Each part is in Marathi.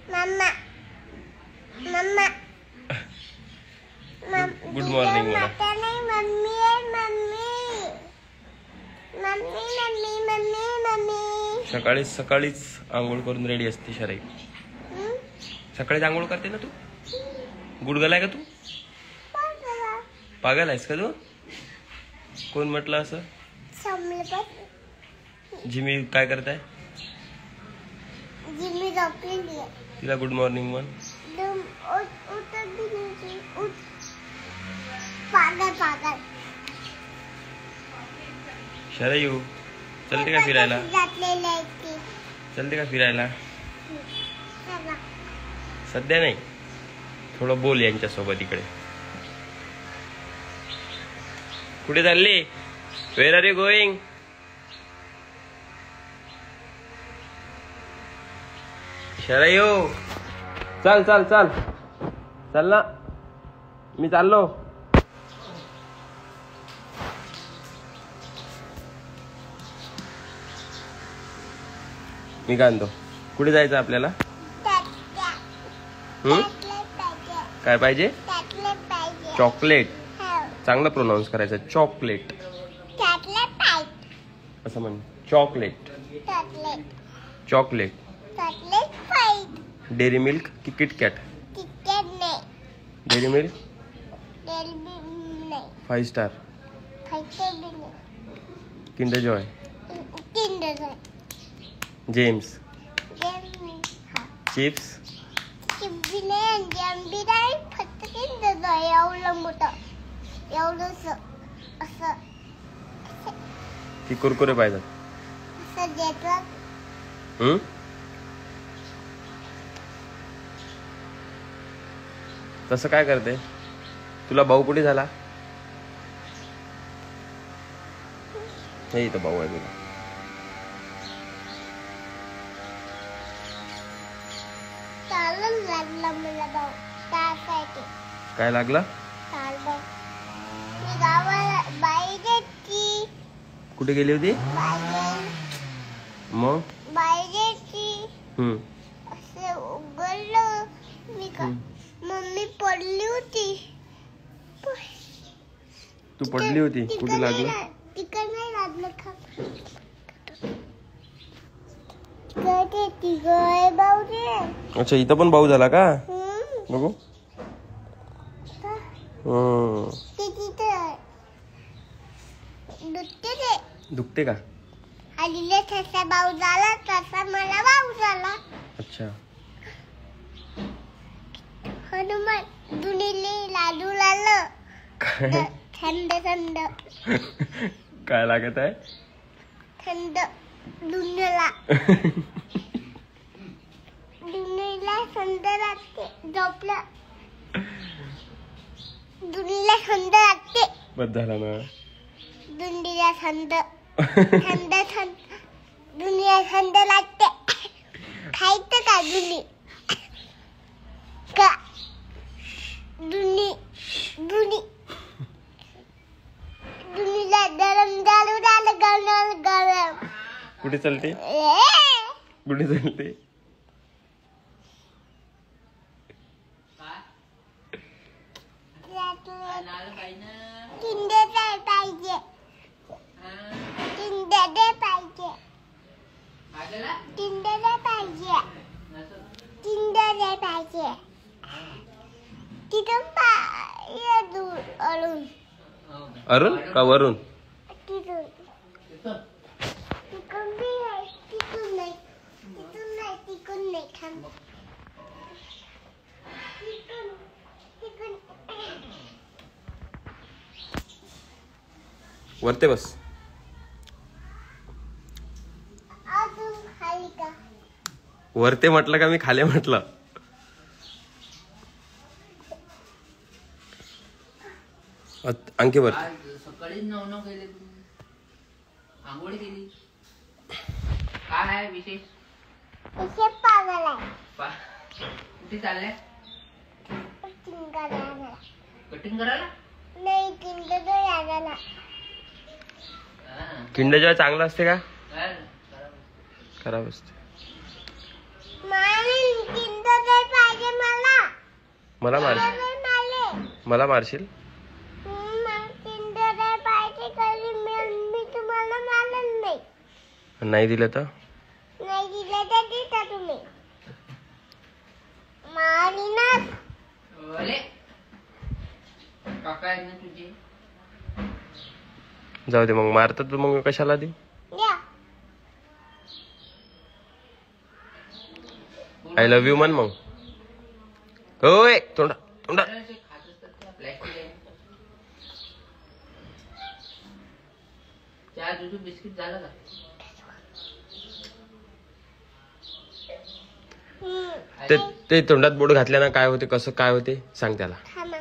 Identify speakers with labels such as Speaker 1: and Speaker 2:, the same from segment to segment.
Speaker 1: मम्मा मम्मा
Speaker 2: गुड मॉर्निंग मला.
Speaker 1: Mummy mummy mummy mummy mummy.
Speaker 2: सकाळीच आंघोळ करून रेडी असते शराई. सकाळीच आंघोळ करते ना तू? गुडगल आहे का तू? पागल आहेस का तू? कोण म्हटलं असं? जिमी काय करताय?
Speaker 1: जिमी झोपलेली आहे.
Speaker 2: तिला गुड मॉर्निंग म्हण.
Speaker 1: पागल पागल.
Speaker 2: शरायू चलते का फिरायला?
Speaker 1: चला.
Speaker 2: चलते का फिरायला? सध्या नाही, थोडं बोल यांच्यासोबत. इकडे कुठे चालली? Where are you going? Sharayu चल चल चल चल ना, मी चाललो. मी काय म्हणतो, कुठे जायचं आपल्याला? काय पाहिजे? चॉकलेट. चांगलं प्रोनाऊन्स करायचं, चॉकलेट असं म्हण. Chocolate chocolate. डेअरी मिल्क की KitKat? Dairy milk. 5 star. Kinder Joy. James. Chips. की कुरकुरे पाहिजे? तसं काय करते? तुला भाऊ कुठे झाला? नाही, इथं भाऊ आहे तुला. काय लागला? कुठे गेली होती मग?
Speaker 1: मम्मी पडली होती.
Speaker 2: तू पडली होती? कुठे लागलं?
Speaker 1: तिकड नाही लागलं.
Speaker 2: अच्छा, इथं पण भाऊ झाला का? बघू. दुखते का?
Speaker 1: आलीला तसा भाऊ झाला, तसा मला भाऊ झाला.
Speaker 2: अच्छा.
Speaker 1: हनुमान दुनीले लाडू लाल. थंड थंड.
Speaker 2: काय लागत आहे?
Speaker 1: थंड. दुनीला दुनीला थंड लागते. झोपला. दुनीला थंड लागते.
Speaker 2: बस झाला ना.
Speaker 1: दुनीला थंड थंड थंड. दुनीला थंड लागते. खायचं का दुनी? का दुनी दुनी दुनीला गरम झालं झालं गरम गरम.
Speaker 2: कुठे चलते? कुठे चलते?
Speaker 1: किंडर पाहिजे. किंडर पाहिजे. किंडर पाहिजे. किंडर पाहिजे. तिथून अरुण.
Speaker 2: अरुण का वरुण?
Speaker 1: तिथून बी आहे. तिथून नाही. तिथून नाही. तिथून नाही. थांब. तिथून
Speaker 2: वरते बस.
Speaker 1: अजून खाली का?
Speaker 2: वरते म्हटलं का मी खाली म्हटलं? अंकीवर
Speaker 3: सकाळी 9 केले. आंघोळी केली. काय आहे विशेष?
Speaker 1: इथे पागल आहे.
Speaker 3: कुठे चालल्या?
Speaker 1: कटिंग करायला.
Speaker 3: कटिंग करायला?
Speaker 1: नाही, किंडर जॉय.
Speaker 2: किंडर जॉय चांगलं असते का? खराब असते.
Speaker 1: किंडर
Speaker 2: मला मारशील? मला मारशील?
Speaker 1: मी तुम्हाला मारलं नाही.
Speaker 2: नाही दिलं तर?
Speaker 1: नाही दिलं तर देता तुम्ही. मारीनाच.
Speaker 3: अरे काका आहे ना तुझे.
Speaker 2: जाऊ दे मग, मारतात तर मग कशाला देऊ?
Speaker 1: द्या.
Speaker 2: आय लव्ह यू म्हण मग. होय तोंडा तोंडा.
Speaker 3: अरे ते खात असतात त्या प्लॅस्टिक आहे. चहा दूध बिस्किट झालं का?
Speaker 2: ते ते तोंडात बोट घातल्यानं काय होते, कसं काय होते सांग त्याला.
Speaker 1: थांबा.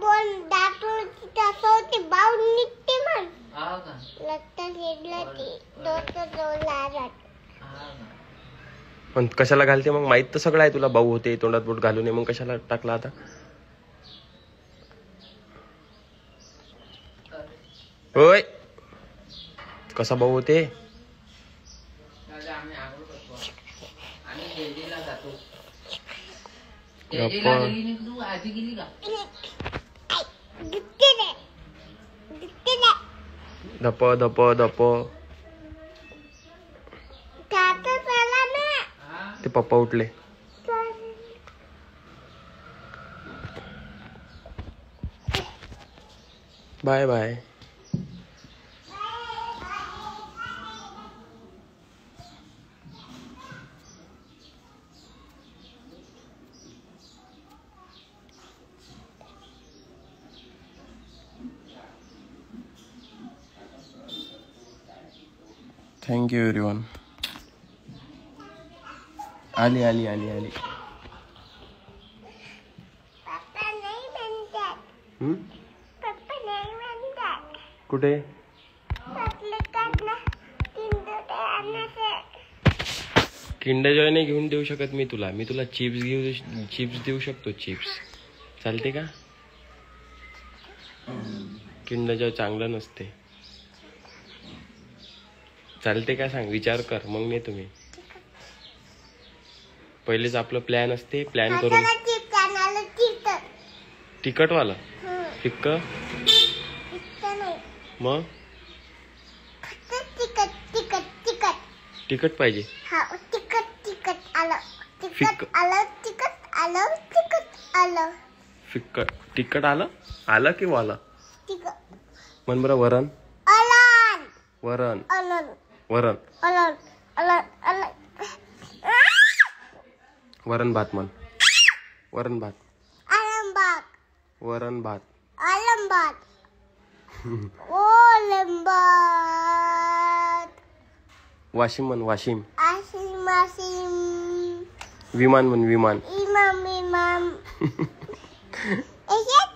Speaker 1: बोन दाटून तसं होते, बाऊन निघते म्हण.
Speaker 3: हा का?
Speaker 1: रक्त गेलं ते डोकं जोडला जात.
Speaker 3: हा का?
Speaker 2: पण कशाला घालते मग? माहित तर सगळं आहे तुला, भाऊ होते तोंडात बोट घालू नये, मग कशाला टाकला आता? होय कसा भाऊ होते?
Speaker 3: दादा आम्ही आंघोळ करतो. आम्ही जेजेला जातो.
Speaker 2: गप्पा.
Speaker 3: जेजेला गेली नाही तू? आजी गेली का?
Speaker 1: दुखते नाही. दुखते नाही.
Speaker 2: धप धप धप.
Speaker 1: काका चला ना.
Speaker 3: हा
Speaker 2: ते पप्पा उठले. Bye bye. Thank you everyone. आली आली आली आली.
Speaker 1: पप्पा नाही म्हणतात.
Speaker 2: हम्म?
Speaker 1: पप्पा नाही म्हणतात.
Speaker 2: कुठे?
Speaker 1: आपलं काढणं किंडर आणायचं.
Speaker 2: किंडर जॉय नाही घेऊन देऊ शकत मी तुला. मी तुला चिप्स देऊ शकतो. चिप्स चालते का? किंडर जॉय चांगलं नसते. चालते का सांग, विचार कर मग नाही तुम्ही. पहिलेच आपलं प्लॅन असते, प्लॅन करून.
Speaker 1: आपल्याला चिप्स आणायला चिप्स.
Speaker 2: तिखटवाला फिक्क
Speaker 1: इतकं नाही.
Speaker 2: मग
Speaker 1: फक्त तिखट.
Speaker 2: तिखट पाहिजे.
Speaker 1: हा तिखट आलं.
Speaker 2: फिक्क.
Speaker 1: तिखट आलं.
Speaker 2: फिक्क तिखट आलं की वाला?
Speaker 1: तिखट.
Speaker 2: म्हण बरं. वरण
Speaker 1: अलन.
Speaker 2: वरण
Speaker 1: अलन.
Speaker 2: वरण
Speaker 1: अलन. अलन. अलन.
Speaker 2: वरण भात म्हण. वरण भात.
Speaker 1: आलमबाग.
Speaker 2: वरण भात.
Speaker 1: आलमबाग. आलमबाग.
Speaker 2: वाशिम म्हण. वाशिम.
Speaker 1: आशिम.
Speaker 2: विमान म्हण. विमान.
Speaker 1: इमाम.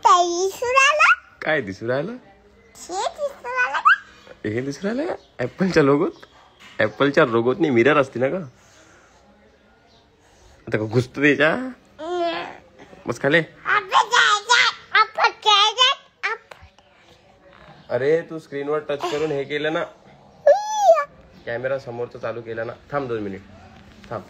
Speaker 1: ताई सुराला.
Speaker 2: काय दिसू राहिलं?
Speaker 1: सुराला.
Speaker 2: हे दिसू राहिलं का? ऍपलच्या लोगोत. ऍपलच्या लोगोत नाही, मिरर असते ना का? आता का घुसतो त्याच्या? बस खाले. अरे तू स्क्रीनवर टच करून हे केलं ना, कॅमेरा समोरचं चालू केला ना. थांब 2 मिनिट थांब.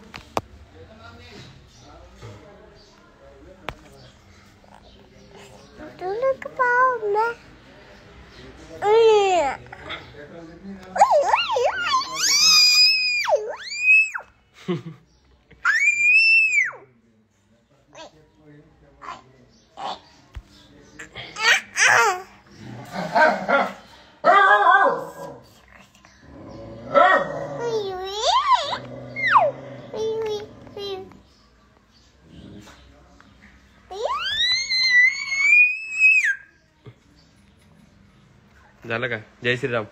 Speaker 2: झालं का? जय श्रीराम.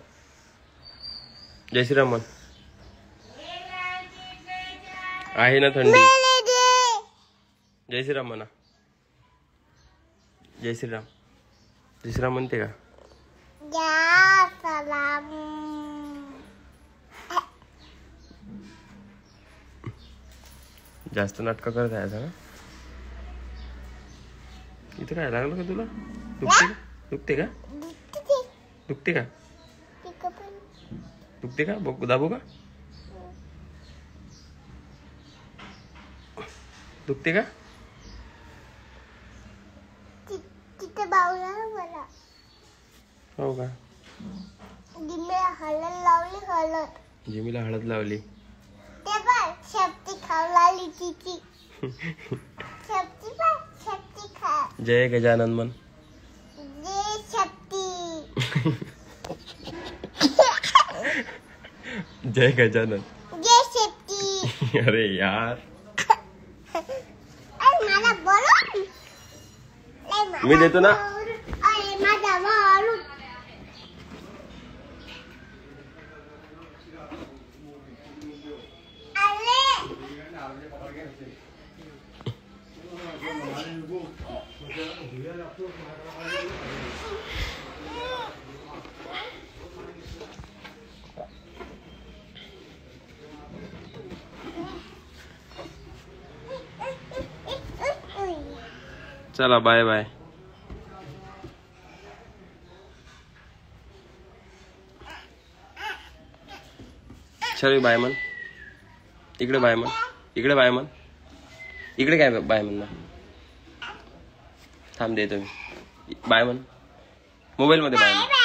Speaker 2: जय श्रीराम म्हण. आहे ना थंडी? जय श्रीराम म्हणा. जय श्रीराम. जय श्रीराम म्हणते का?
Speaker 1: या सलाम.
Speaker 2: जास्त नाटक करत आहे ना. इथे काय लागलं का तुला? दुखते का? दुखते का? दुखते का? दाबू का? दुखते का? जिमीला हळद लावली.
Speaker 1: ते बघ शेपटी खाऊ लागली तिची. शेपटी बघ शेपटी खा.
Speaker 2: जय गजानन मन.
Speaker 1: जे शेपटी.
Speaker 2: जय गजानन.
Speaker 1: जे शेपटी.
Speaker 2: अरे यार
Speaker 1: मला बोलून.
Speaker 2: मी देतो ना.
Speaker 1: अरे माझा बोलून.
Speaker 2: चला बाय बाय. चल बाय मन. इकडे बाय मन. इकडे बाय मन. इकडे काय बाय मन ना. थांब देतो मी. बाय मन. मोबाईल मध्ये बाय मन.